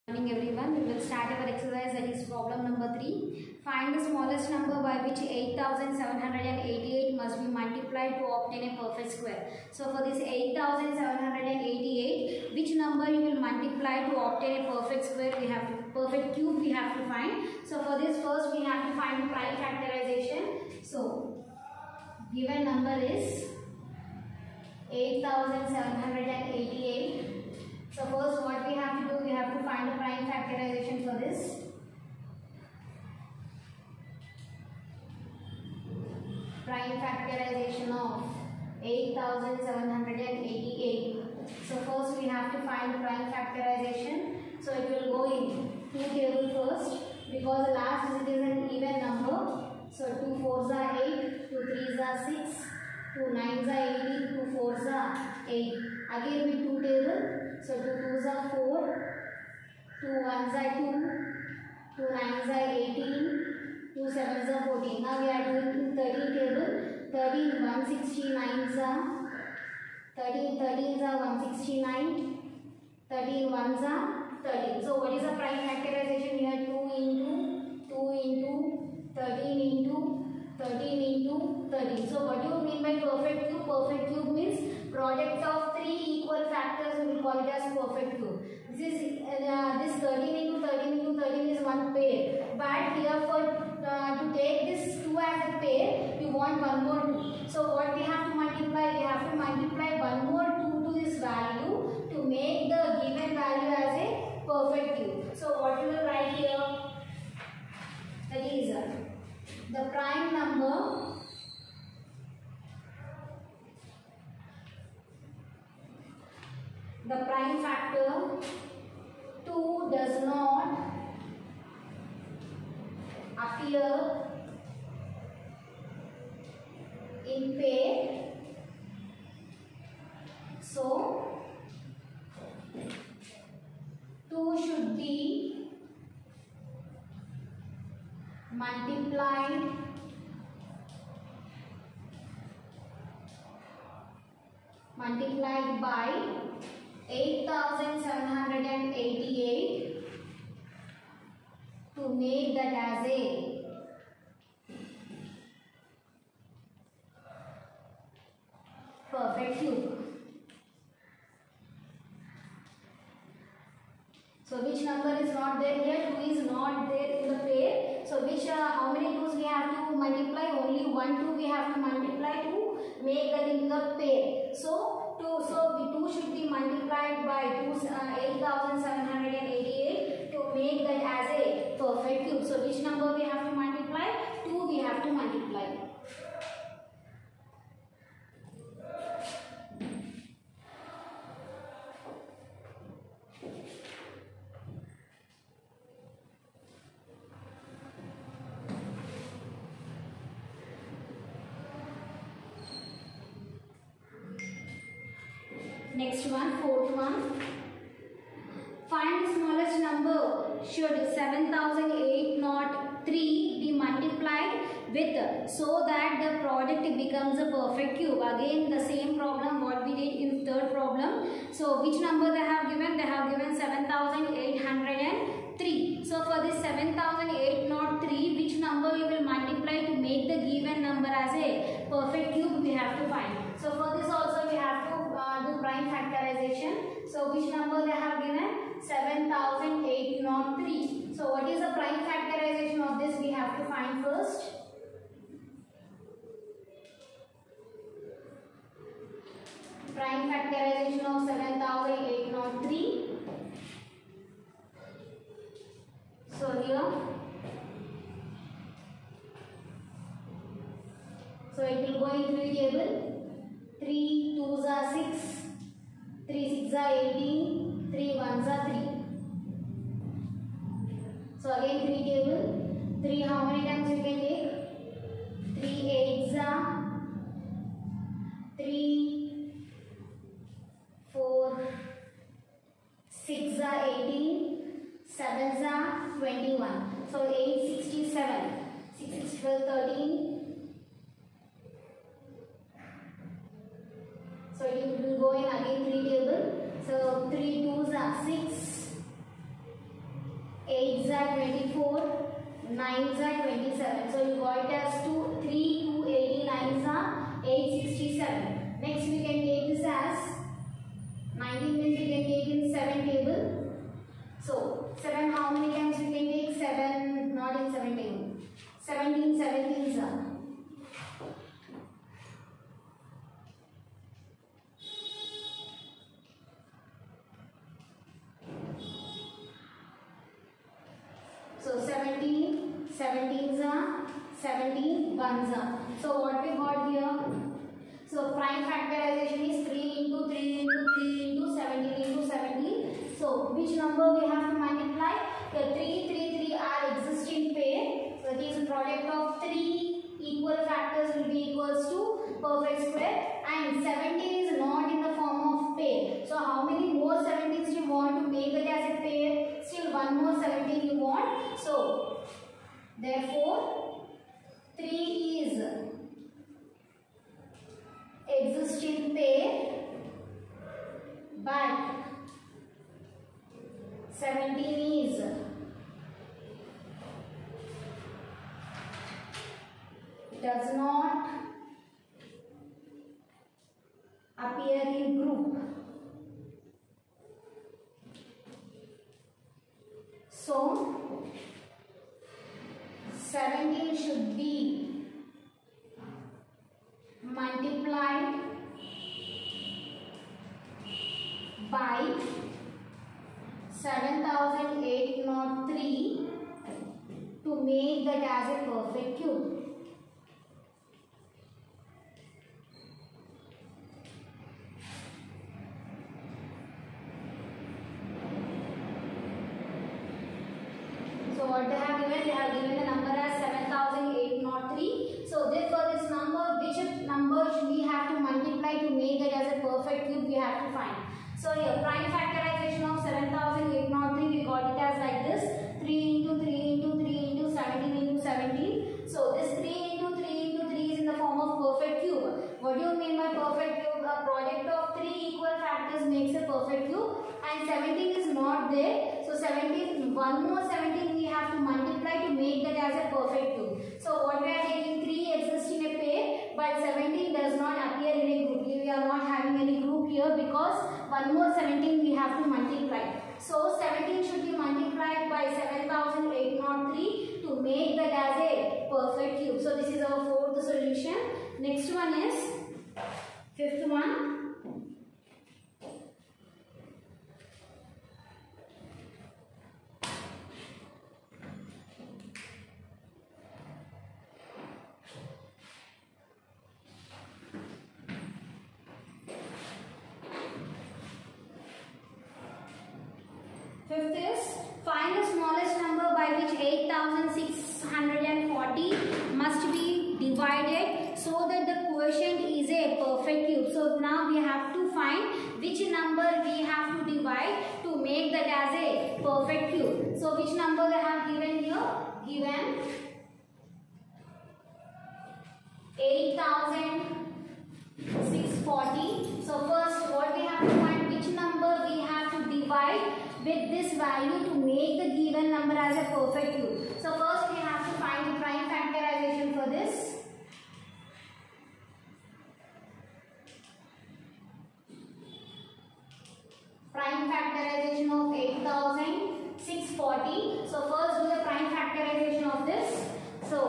Morning everyone, we will start our exercise, that is problem number 3. Find the smallest number by which 8788 must be multiplied to obtain a perfect square. So for this 8788, which number you will multiply to obtain a perfect square? Perfect cube we have to find. So for this first we have to find prime factorization. So given number is 8788. So first what we have to do, we have to find the prime factorization for this. Prime factorization of 8788. So first we have to find the prime factorization. So it will go in 2 table first, because the last digit is an even number. So 2 4s are 8, 2 3s are 6, 2 9s are 18, 2 4s are 8. Again with 2 table. So 2 2s are 4, 2 1s are 2, 2 9s are 18, 2 7s are 14. Now we are doing 13 table. 13 169s are 13 13s are 169, 13 1s are 13. So what is the prime factorization here? 2 into 13 into 13 into 13. So what do you mean by perfect cube? Perfect cube means product of 3 equal factors, we will call it as perfect cube. This 13 into 13 into 13 is one pair, but here for to take this 2 as a pair, you want one more 2. So what we have to multiply? We have to multiply one more 2 to this value to make the given value as a perfect cube. So what we will write here? That is the prime number the prime factor 2 does not appear in pair, so 2 should be multiplied by 8788 to make that as a perfect cube. So which number is not there here? 2 is not there in the pair. So which how many 2's we have to multiply? Only 1 2 we have to multiply to make that in the pair. So 2 should be multiplied by 8788 to make that as a perfect cube. So which number we have to multiply? 2 we have to multiply. Next one, fourth one. Find the smallest number should 7803 be multiplied with so that the product becomes a perfect cube. Again the same problem what we did in third problem. So which number they have given? They have given 7803. So for this 7803, which number you will multiply to make the given number as a perfect cube we have to find. So for this also we have to do prime factorization. So which number they have given? 7803. So what is the prime factorization of this? We have to find first. Prime factorization of 7803. So here, so it will go in 3 table. 3 2s are 6, 3 6s are 18, 3 1s are 3. So again 3 table. 3 how many times you can take? 3 8s are 3, 4, 6s are 18, 7s are 21. So 8 67, 6 6 12 13. So it will go in again 3 table. So 3 2s are 6, are 24, 9s are 27. So you got it as 2, 3, 2, 89s are 867. Next we can take this as 19 means we can take in 7 table. So 7 how many times we can take? 7 not in 7 table. 17 17s are. So 17 17s are, 17 1s are. So what we got here? So prime factorization is 3 into 3 into 3 into 17 into 17. So which number we have to multiply? The 3 3 3 are existing pair. So it is a product of 3 equal factors will be equals to perfect square, and 17 is not in the form of pair. So how many more 17s you want to make it as a pair? Still one more 17 you want. So therefore 3 is existing pair, but 17 is does not appear in group. So 17 should be multiplied by 7803 to make that as a perfect cube. So what they have given? They have given the number as 7803. So therefore this number, which number we have to multiply to make it as a perfect cube, we have to find. So here prime factorization of 7803, we got it as like this: 3 into 3 into 3 into 17 into 17. So this 3 into 3 into 3 is in the form of perfect cube. What do you mean by perfect cube? A product of 3 equal factors makes a perfect cube, and 17 is not there. So 17, one more 17 we have to multiply to make that as a perfect cube. So what we are taking, 3 exists in a pair, but 17 does not appear in a group. We are not having any group here because one more 17 we have to multiply. So 17 should be multiplied by 7803 to make that as a perfect cube. So this is our fourth solution. Next one is fifth one. Fifth is find the smallest number by which 8640 must be divided so that the quotient is a perfect cube. So now we have to find which number we have to divide to make that as a perfect cube. So which number we have given here? Given 8640. So first what we have to find, which number we have to divide with this value to make the given number as a perfect cube. So first we have to find the prime factorization for this. Prime factorization of 8640. So first do the prime factorization of this. So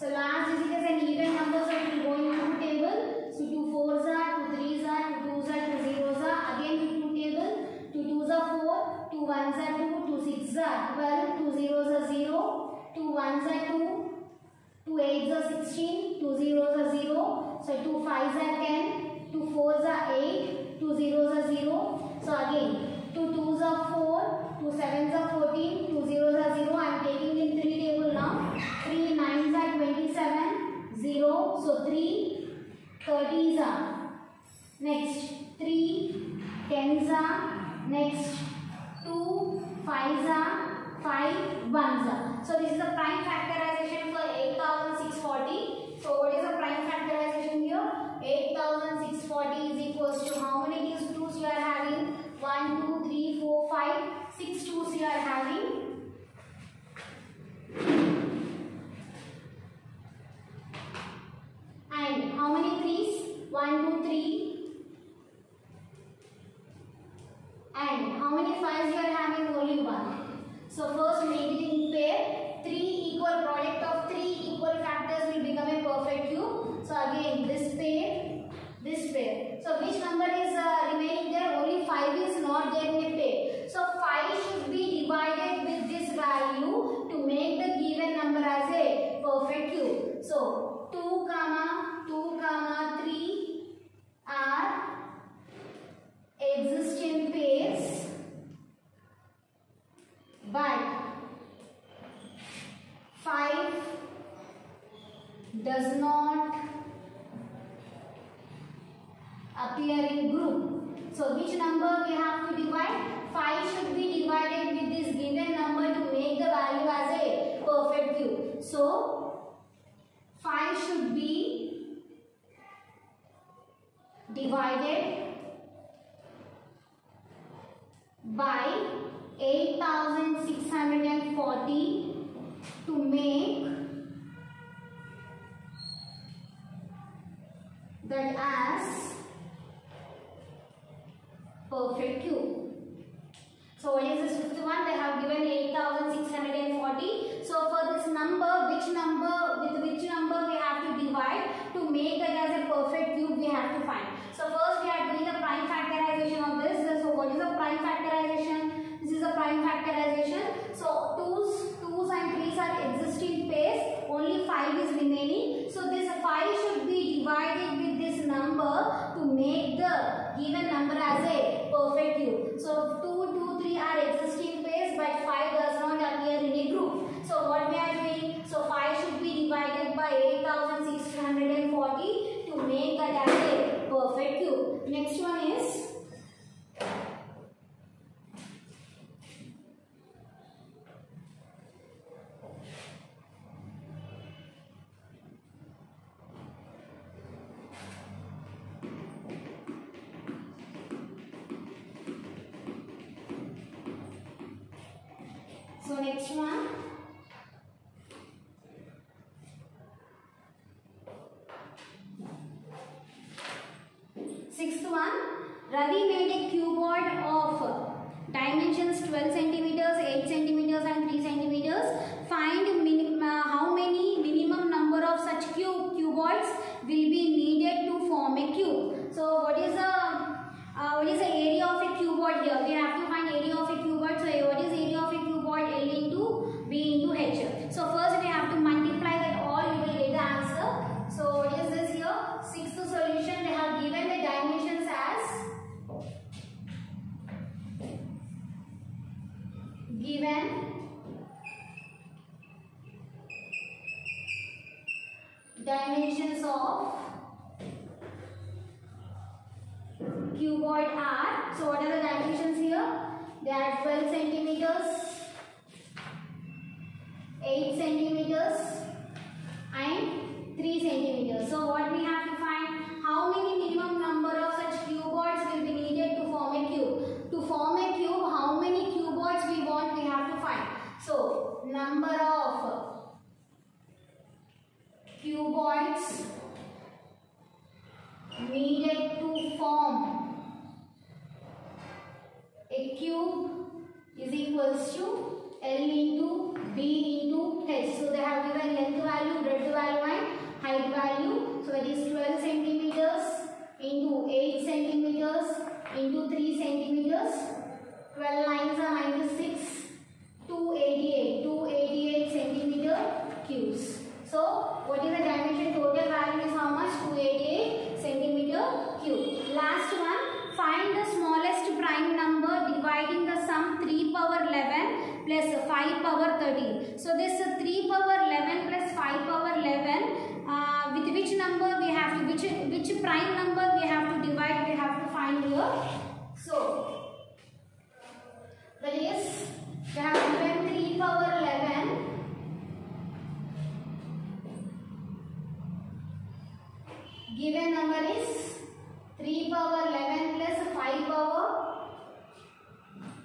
large is an even number, so it will go in two table. So 2 4s are, 2 3s are, 2 2s are, 2 0s are. Again in two table. 2 2s are 4, 2 1s are 2, 2 6s are 12, 2 0s are 0, 2 1s are 2, 2 8s are 16, 2 0s are 0. So 2 5s are 10, 2 4s are 8, 2 0s are 0. So again 2 2s are 4, 2 7s are 14, 2 0s are 0. I am taking in 3 table now. 3 9s are 27, 0. So 3 30s are. Next 3 10s are. Next 2 5s are, 5 1s are. So this is the prime factorization for 8640. So what is the prime factorization here? 8640 is equals to how many 2's you are having? 1 2 3 4 5 6 2's you are having. twice you are having only 1. So first make it in pair. 3 equal product of 3 equal factors will become a perfect cube. So again this pair, this pair. So which number is remaining there? Only 5 is not there in a pair. So 5 should be divided with this value to make the given number as a perfect cube. So 2 comma 2 comma 3 are existing pairs, but 5 does not appear in group. So which number we have to divide? 5 should be divided with this given number to make the value as a perfect cube. So 5 should be divided by 8640 to make that as perfect cube. So what is this fifth one? They have given 8640. So for this number, with which number we have to divide to make it as a perfect cube we have to find. So first we are doing the prime factorization of this. So what is the prime factorization? This is the prime factorization. So 2's and 3's are existing pairs. Only 5 is remaining. So this 5 should be divided with this number to make the given number as a perfect cube. So 2, 2, 3 are existing pairs, but 5 does not appear in a group. So what we are doing? So 5 should be divided by 8640 to make that as a perfect cube. Next one is next one. Sixth one. Ravi made a cuboid of dimensions 12 centimeters, 8 centimeters and 3 centimeters. Find how many minimum number of such cuboids will be needed to form a cube. So what is the area of a cuboid here? We have to find area of a cuboid. So what is area of a cuboid? L into B into H. So first we have to multiply that all, we will get the answer. So what is this here? Sixth solution, they have given the dimensions as dimensions of cuboid are. So what are the dimensions here? They are 12 centimeters, 8 centimeters and 3 centimeters. So what we have to find? How many minimum number of such cuboids will be needed to form a cube? To form a cube, how many cuboids we want, we have to find. So number of cuboids needed to form a cube is equals to L into B into H. So they have given length value, breadth value and height value. So it is 12 centimeters into 8 centimeters into 3 centimeters. 12 lines are minus 6, 288 centimeter cubes. So what is the dimension? Total value is how much? 288 centimeter cube. Last one, find the smallest prime number dividing the sum 3 power 11 plus 5 power 13. So this 3 power 11 plus 5 power 11, with which number we have to, which prime number we have to divide, we have to find here. So that is, we have given 3 power 11 given number is 3 power 11 plus 5 power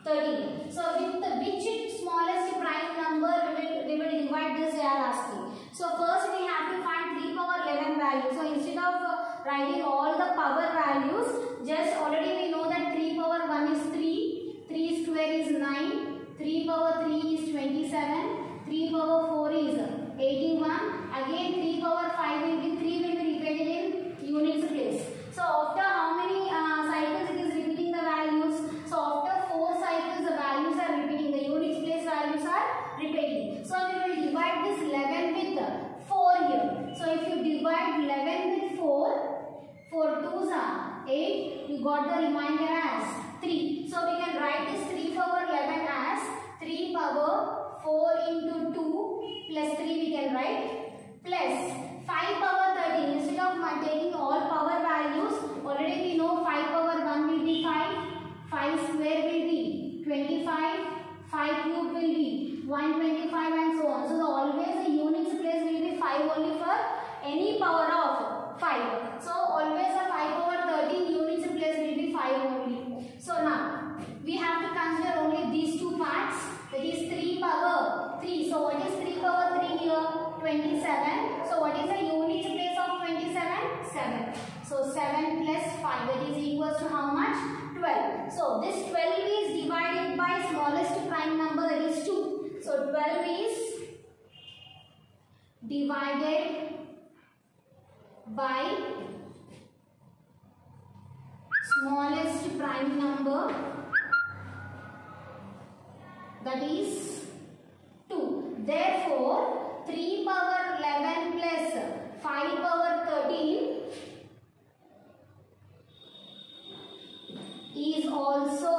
13. So with which smallest prime number we will divide this, they are asking. So first we have to find 3 power 11 value. So instead of writing all the power values, just already we know that 3 power 1 is 3, 3 square 27. 3 power 4 is 81. Again 3 power 5 will be 3 will be repeated in units place. So after how many cycles it is repeating the values? So after 4 cycles the values are repeating. The units place values are repeating. So we will divide this 11 with 4 here. So if you divide 11 with 4, 4 2s are 8. You got the remainder as 3. So we can write this 3 power 11 as 3 power 4 into 2 plus 3 we can write, plus 5 power 13. Instead of taking all power values, already we know 5 power 1 will be 5, 5 square will be 25, 5 cube will be 125 and so on. So always the units place will be 5 only for any power of 5. So always a 5 power 13 units place will be 5 only. So now we have to consider only these two parts, that is 3 power 3. So what is 3 power 3 here? 27. So what is the units place of 27? 7. So 7 plus 5, that is equals to how much? 12. So this 12 is divided by smallest prime number, that is 2. So 12 is divided by smallest prime number, that is 2. Therefore 3 power 11 plus 5 power 13 is also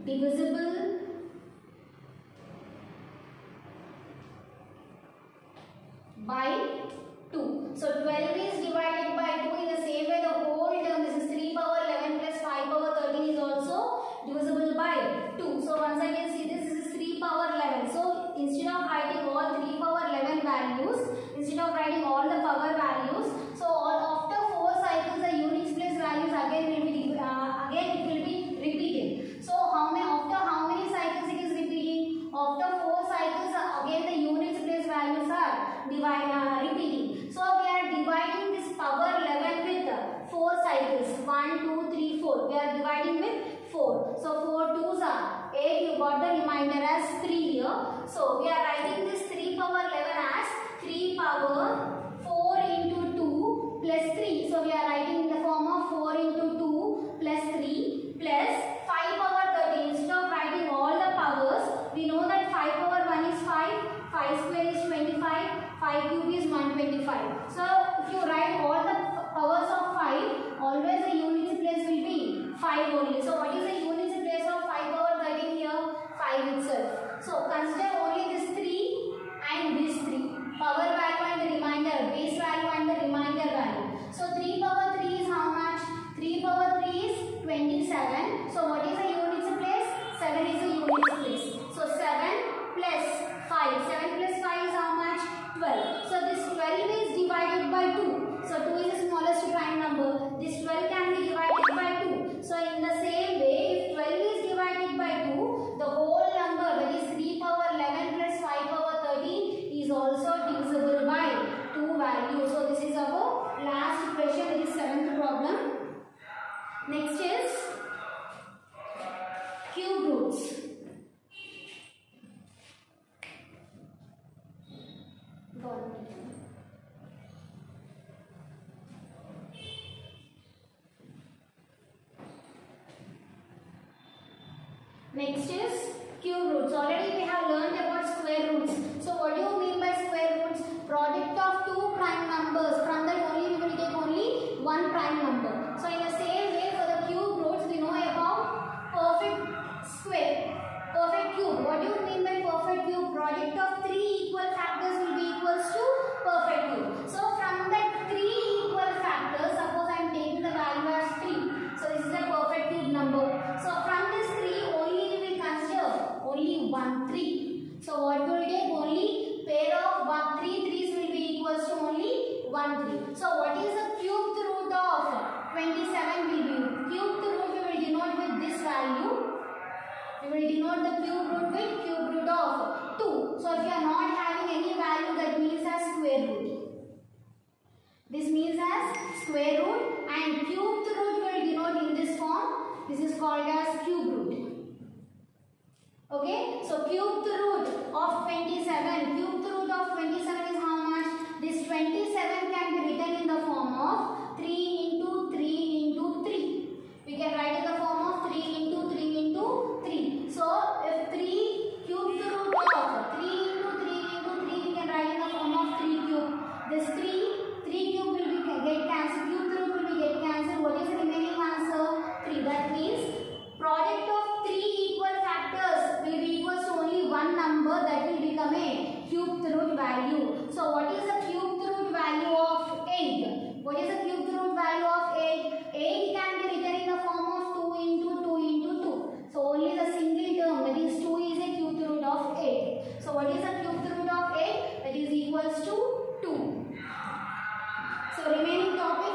divisible by 2. So 12 is divided by 2. In the same way, the whole term, this is 3 power 11 plus 5 power 13 is also divisible by 2. So once again see this is 3 power 11. So instead of writing all 3 power 11 values, instead of writing all the power values, so after 4 cycles the units place values again will be repeated. So after how many cycles it is repeating? After 4 cycles again the units place values are repeating. So we are dividing this power 11 with 4 cycles. 1, 2, 3, 4. We are dividing with 4. So 4 2s are 8. You got the remainder as 3 here. So we are writing this 3 power 11 as 3 power 4 into 2 plus 3. So we are writing in the form of 4 into 2 plus 3 plus 5 power 13. Instead of writing all the powers, we know that 5 power 1 is 5, 5 square is 25, 5 cube is 125. So if you write all the powers of 5, always the units place will be 5 only. So what is the units place of 5 power 13 here? 5 itself. So consider only this 3 and this 3. Power value and the remainder, base value and the remainder value. So 3 power 3 is how much? 3 power 3 is 27. So what is the units place? 7 is the units place. So 7 plus 5. 7 plus 5 is how much? 12. So this 12 is divided by 2. So 2 is the smallest prime number. This 12 can be divided by 2. So in the same way, if 12 is divided by 2, the whole number, that is 3 power 11 plus 5 power 13 is also divisible by 2 values. So this is our last question, that is 7th problem. Next is cube roots. Next is cube roots. Already we have learned about square roots. So what do you mean by square roots? Product of 2 prime numbers. From that only we will take only 1 prime number. So in the same way for the cube roots we know about perfect square, perfect cube. What do you mean by perfect cube? Product of 3 equal factors will be equals to perfect cube. So from that 3 equal factors, suppose I am taking the value as 3. So this is a perfect cube number. So from this 3 only we will consider only 1 3. So what will take? Only pair of 3 3's will be equals to only 1 3. So what is the cubed root of 27 will be? Cubed root we will denote with this value. We will denote the cube root with cube root of 2. So if you are not having any value, that means as square root. This means as square root, and cubed root will denote in this form. This is called as cube root. Okay, so cubed root of 27. Cubed root of 27 is how much? This 27 can be written in the form of 3 into 3 into 3. We can write in the form of 3 into 3 into 3. So if 3 cubed root of 3 into 3 into 3, we can write in the form of 3 cube. This 3 cube will be get cancelled. Cubed root will be get cancelled. What is the remaining answer? 3. That means product of 3 equal factors will be equals to only one number, that will become a cubed root value. So what is the cubed root value of 8? What is the cubed root value of 8? 8 can be written in the form of 2 into 2 into 2. So only the single term, that is 2, is a cubed root of 8. So what is the cubed root of 8? That is equals to 2. So remaining topic